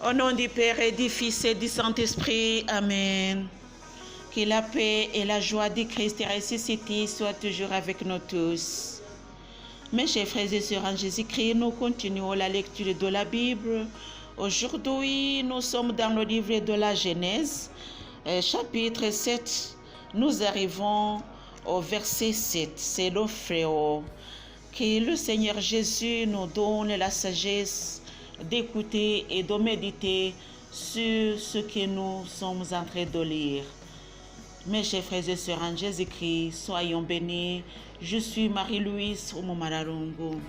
Au nom du Père et du Fils et du Saint-Esprit. Amen. Que la paix et la joie du Christ ressuscité soient toujours avec nous tous. Mes chers frères et sœurs en Jésus-Christ, nous continuons la lecture de la Bible. Aujourd'hui, nous sommes dans le livre de la Genèse, chapitre 7. Nous arrivons au verset 7. C'est le fléau. Que le Seigneur Jésus nous donne la sagesse d'écouter et de méditer sur ce que nous sommes en train de lire. Mes chers frères et sœurs en Jésus-Christ, soyons bénis. Je suis Marie-Louise Omomararungu.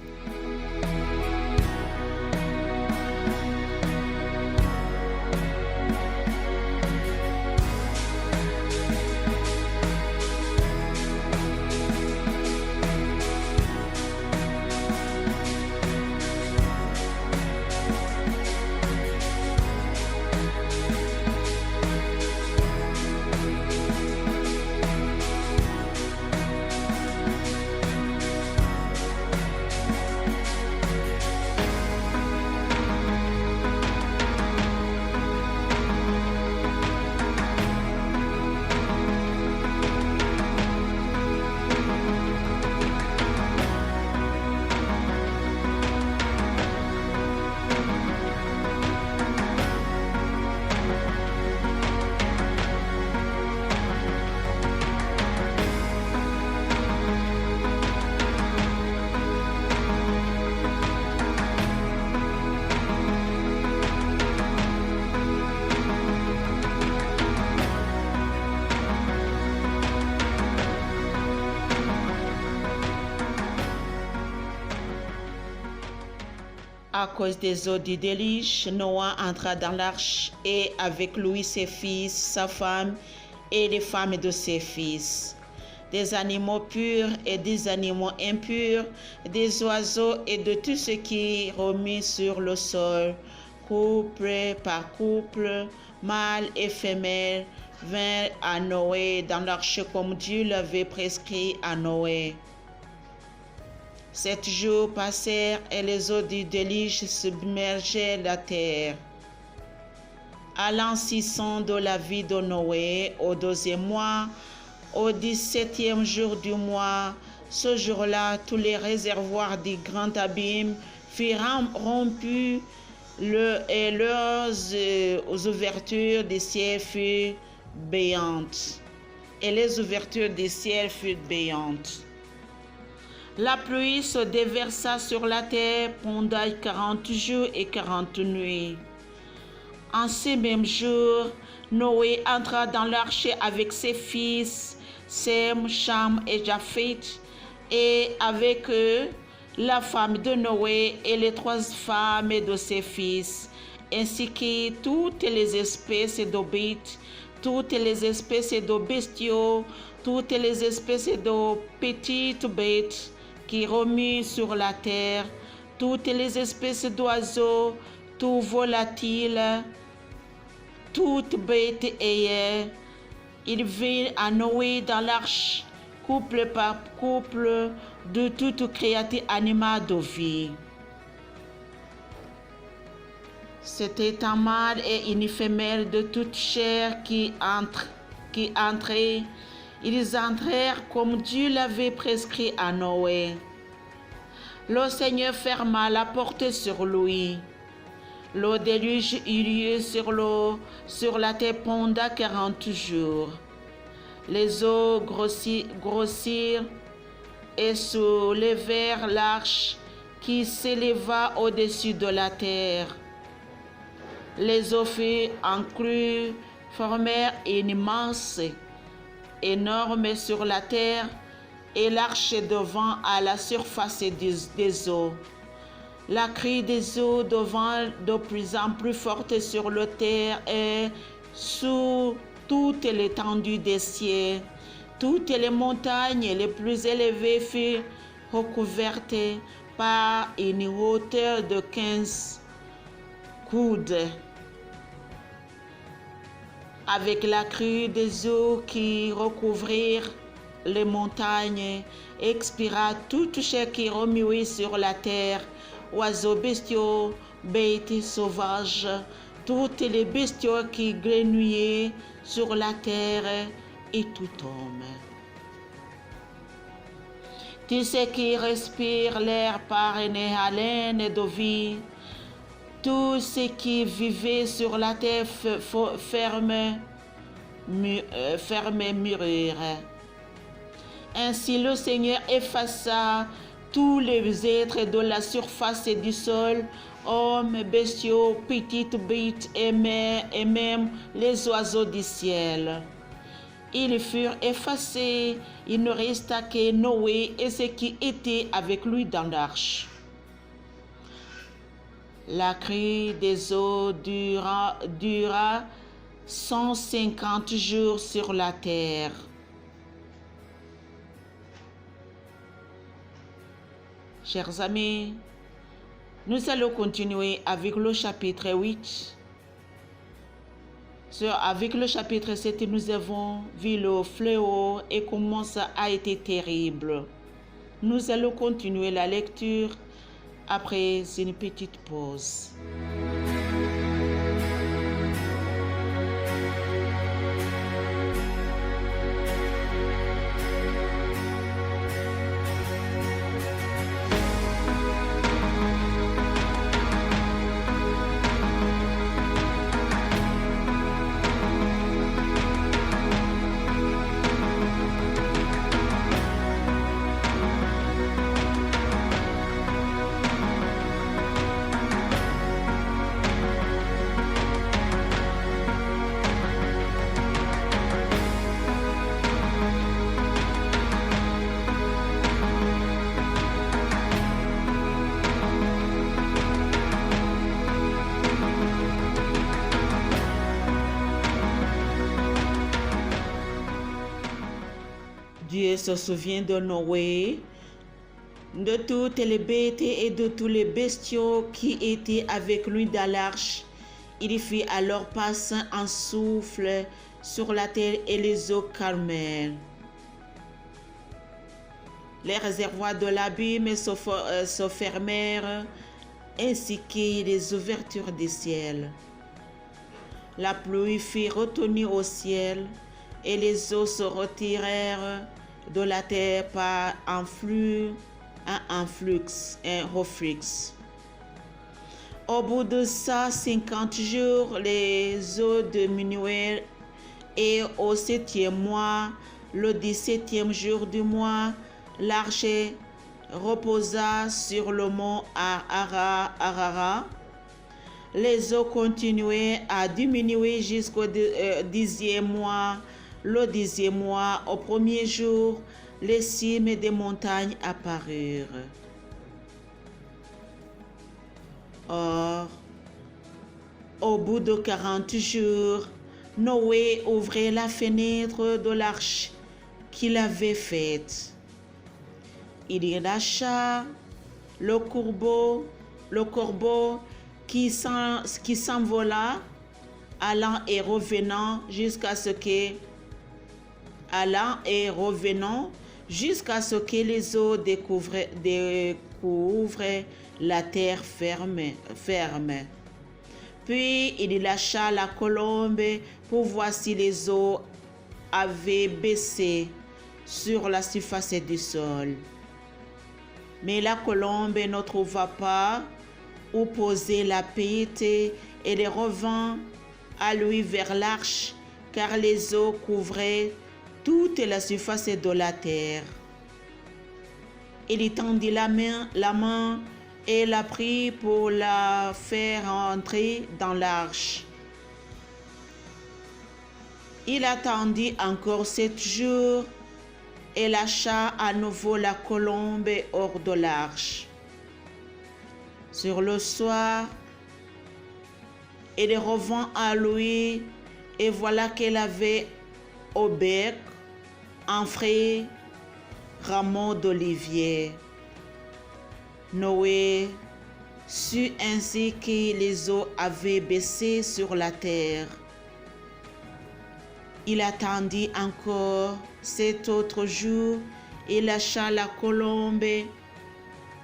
À cause des eaux du déluge, Noah entra dans l'arche et avec lui ses fils, sa femme et les femmes de ses fils. Des animaux purs et des animaux impurs, des oiseaux et de tout ce qui remue sur le sol, couple par couple, mâle et femelle, vinrent à Noé dans l'arche comme Dieu l'avait prescrit à Noé. 7 jours passèrent et les eaux du déluge submergeaient la terre. À l'an 600 de la vie de Noé, au 12e mois, au 17e jour du mois, ce jour-là, tous les réservoirs du grand abîme furent rompus et leurs ouvertures des ciels furent béantes. Et les ouvertures des ciels furent béantes. La pluie se déversa sur la terre pendant 40 jours et 40 nuits. En ces mêmes jours, Noé entra dans l'arche avec ses fils, Sem, Cham et Japheth, et avec eux, la femme de Noé et les 3 femmes de ses fils, ainsi que toutes les espèces de bêtes, toutes les espèces de bestiaux, toutes les espèces de petites bêtes qui remuent sur la terre, toutes les espèces d'oiseaux, tout volatile, toutes bêtes ailleurs. Ils vinrent à Noé dans l'arche, couple par couple, de toute créature animale de vie. C'était un mâle et une femelle de toute chair qui entraient. Ils entrèrent comme Dieu l'avait prescrit à Noé. Le Seigneur ferma la porte sur lui. Le déluge eut lieu sur la terre pendant 40 jours. Les eaux grossirent et soulevèrent l'arche qui s'éleva au-dessus de la terre. Les eaux furent accrues, formèrent une masse énorme sur la terre et l'arche devint à la surface des eaux. La crue des eaux devint de plus en plus forte sur la terre et sur toute l'étendue des cieux. Toutes les montagnes les plus élevées furent recouvertes par une hauteur de 15 coudes. Avec la crue des eaux qui recouvrirent les montagnes, expira toute chair qui remuait sur la terre, oiseaux bestiaux, bêtes sauvages, toutes les bestioles qui grenouillaient sur la terre et tout homme. Tout ce qui respire l'air par une haleine de vie, tout ce qui vivait sur la terre ferme mourir. Ainsi le Seigneur effaça tous les êtres de la surface du sol, hommes, bestiaux, petites bêtes et même les oiseaux du ciel. Ils furent effacés, il ne resta que Noé et ceux qui étaient avec lui dans l'arche. La crue des eaux dura 150 jours sur la terre. Chers amis, nous allons continuer avec le chapitre 8. Avec le chapitre 7, nous avons vu le fléau et comment ça a été terrible. Nous allons continuer la lecture après une petite pause. Dieu se souvient de Noé, de toutes les bêtes et de tous les bestiaux qui étaient avec lui dans l'arche. Il fit alors passer un souffle sur la terre et les eaux calmèrent. Les réservoirs de l'abîme se fermèrent, ainsi que les ouvertures du ciel. La pluie fut retenue au ciel, et les eaux se retirèrent de la terre par un reflux. Au bout de 150 jours, les eaux diminuèrent, et au 7e mois, le 17e jour du mois, l'arche reposa sur le mont Ararat. Les eaux continuaient à diminuer jusqu'au 10e mois. Le 10e mois, au 1er jour, les cimes des montagnes apparurent. Or, au bout de 40 jours, Noé ouvrit la fenêtre de l'arche qu'il avait faite. Il y lâcha le corbeau qui s'envola, allant et revenant jusqu'à ce que les eaux découvrent la terre ferme. Puis il lâcha la colombe pour voir si les eaux avaient baissé sur la surface du sol. Mais la colombe ne trouva pas où poser la pite et elle revint à lui vers l'arche, car les eaux couvraient toute la surface de la terre. Il tendit la main et la prit pour la faire entrer dans l'arche. Il attendit encore 7 jours et lâcha à nouveau la colombe hors de l'arche. Sur le soir, il revint à lui et voilà qu'elle avait au bec un frais rameau d'olivier. Noé sut ainsi que les eaux avaient baissé sur la terre. Il attendit encore 7 autres jours et lâcha la colombe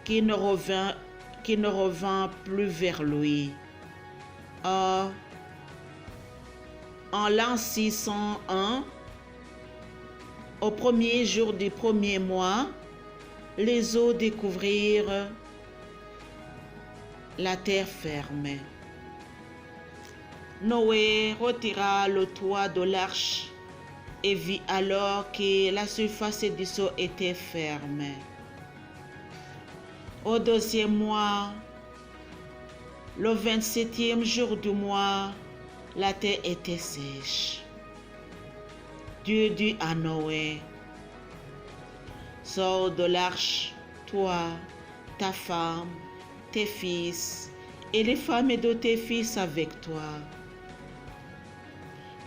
qui ne revint plus vers lui. Or, En l'an 601, au premier jour du premier mois, les eaux découvrirent la terre ferme. Noé retira le toit de l'arche et vit alors que la surface du seau était ferme. Au deuxième mois, le 27e jour du mois, la terre était sèche. Dieu dit à Noé, sors de l'arche, toi, ta femme, tes fils et les femmes de tes fils avec toi.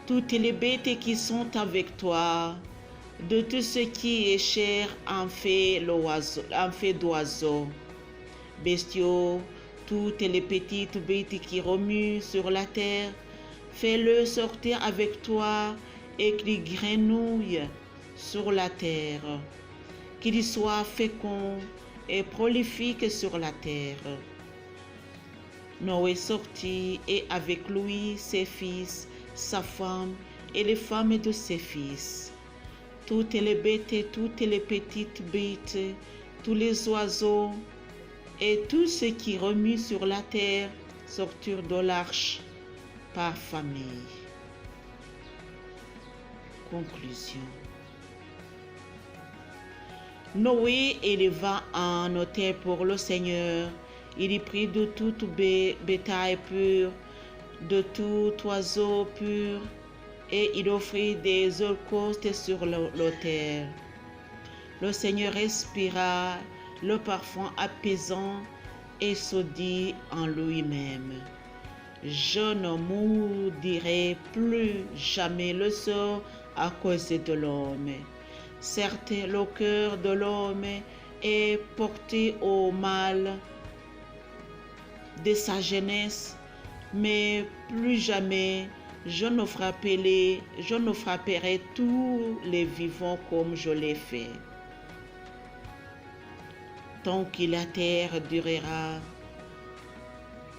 Toutes les bêtes qui sont avec toi, de tout ce qui est chair en fait d'oiseaux, bestiaux, toutes les petites bêtes qui remuent sur la terre, fais-le sortir avec toi et qu'ils grenouillent sur la terre, qu'ils soient féconds et prolifiques sur la terre. Noé sortit et avec lui ses fils, sa femme et les femmes de ses fils. Toutes les bêtes, toutes les petites bêtes, tous les oiseaux et tout ce qui remue sur la terre sortirent de l'arche par famille. Conclusion. Noé éleva un autel pour le Seigneur. Il y prit de tout bétail pur, de tout oiseau pur, et il offrit des holocaustes sur l'autel. Le Seigneur respira le parfum apaisant et se dit en lui-même, je ne maudirai plus jamais le sort à cause de l'homme. Certes, le cœur de l'homme est porté au mal de sa jeunesse, mais plus jamais je ne frapperai tous les vivants comme je l'ai fait. Tant que la terre durera,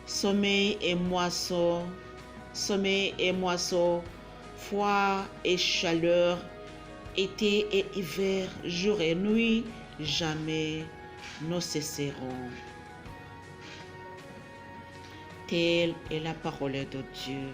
sommeil et moisson, froid et chaleur, été et hiver, jour et nuit, jamais ne cesseront. Telle est la parole de Dieu.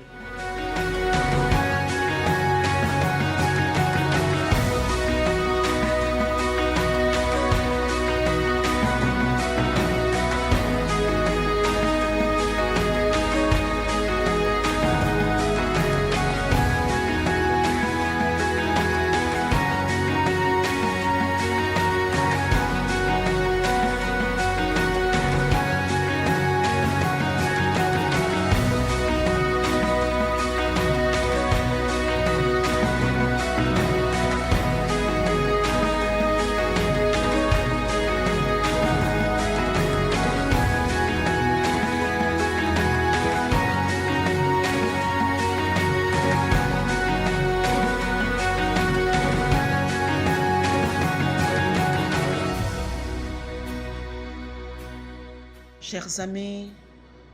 Chers amis,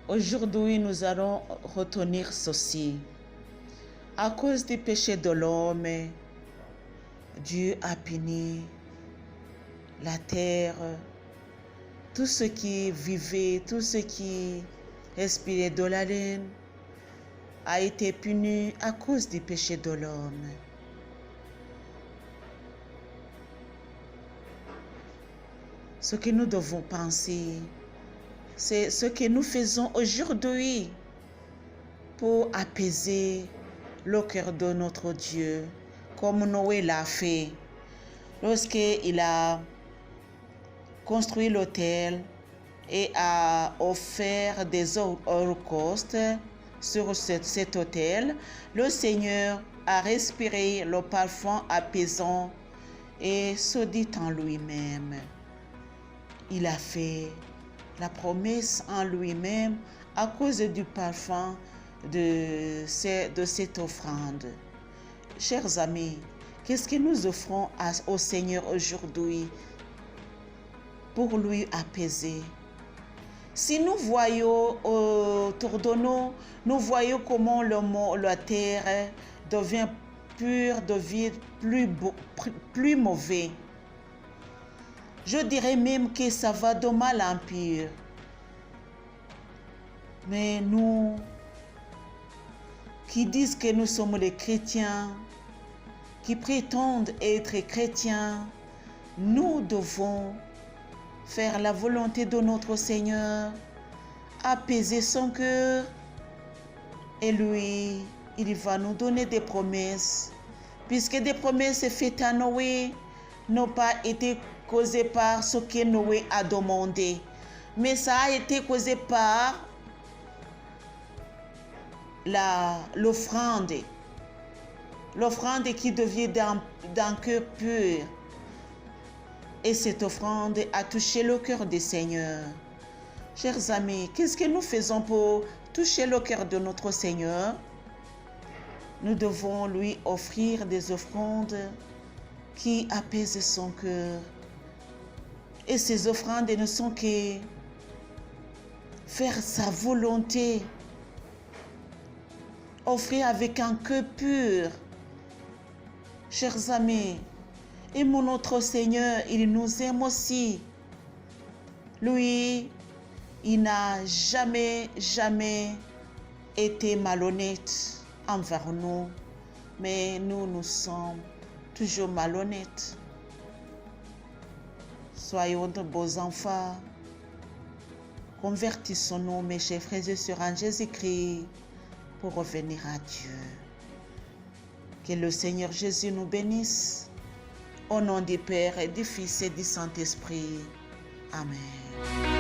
aujourd'hui nous allons retenir ceci. À cause du péché de l'homme, Dieu a puni la terre, tout ce qui vivait, tout ce qui respirait de la laine a été puni à cause du péché de l'homme. Ce que nous devons penser, c'est ce que nous faisons aujourd'hui pour apaiser le cœur de notre Dieu, comme Noé l'a fait. Lorsqu'il a construit l'autel et a offert des holocaustes sur cet autel, le Seigneur a respiré le parfum apaisant et se dit en lui-même. Il a fait la promesse en lui-même à cause du parfum de cette offrande. Chers amis, qu'est-ce que nous offrons au Seigneur aujourd'hui pour lui apaiser? Si nous voyons autour de nous, nous voyons comment la terre devient pure, devient plus mauvais. Je dirais même que ça va de mal en pire. Mais nous, qui disent que nous sommes des chrétiens, qui prétendent être chrétiens, nous devons faire la volonté de notre Seigneur, apaiser son cœur, et lui, il va nous donner des promesses, puisque des promesses faites à Noé n'ont pas été causées par ce que Noé a demandé, mais ça a été causé par l'offrande qui devient d'un cœur pur. Et cette offrande a touché le cœur du Seigneur. Chers amis, qu'est-ce que nous faisons pour toucher le cœur de notre Seigneur? Nous devons lui offrir des offrandes qui apaisent son cœur. Et ces offrandes ne sont que faire sa volonté, offrir avec un cœur pur. Chers amis, aimons notre Seigneur, il nous aime aussi. Lui, il n'a jamais été malhonnête envers nous, mais nous sommes toujours malhonnêtes. Soyons de beaux enfants. Convertissons-nous, mes chers frères et sœurs, en Jésus-Christ pour revenir à Dieu. Que le Seigneur Jésus nous bénisse. Au nom du Père et du Fils et du Saint-Esprit. Amen.